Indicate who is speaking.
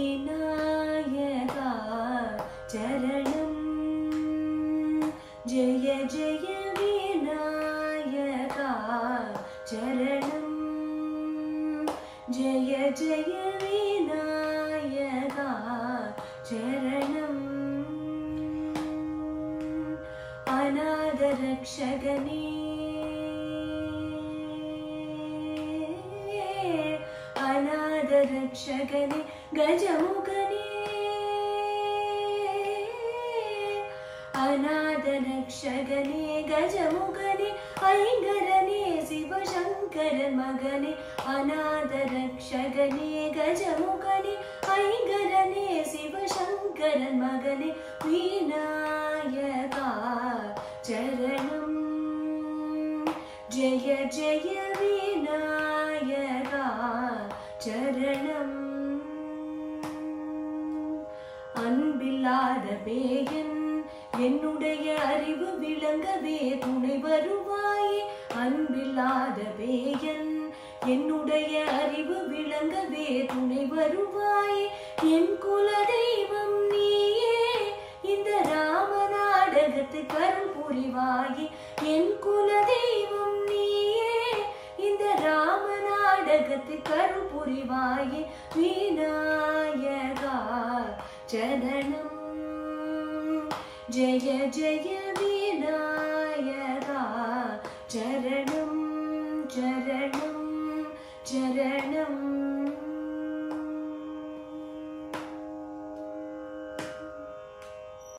Speaker 1: विनायका चरणं जय जय विनायका चरणं जय जय विनायका चरणं अनादरक्षगणे अनादरक्षगणे गजमुखने अनादरक्षगणे गजमुखने ऐंगरने शिवशंकर मगने अनादरक्षगणे गजमुखने ऐंगरने शिवशंकर मगने विनायका चरणं जय जय विनायका चरणं அன்பில்லாத பேயன் என்னுடைய அறிவு விளங்கவே துணை வருவாயே அன்பில்லாத பேயன் என்னுடைய அறிவு விளங்கவே துணை வருவாயே என் குல தெய்வம் நீயே இந்த ராம நாடகத்துக்கு அருள் புரிவாயே என் குல தெய்வம் நீயே இந்த ராம நாடகத்துக்கு அருள் புரிவாயே விநாயகா चरणं जय जय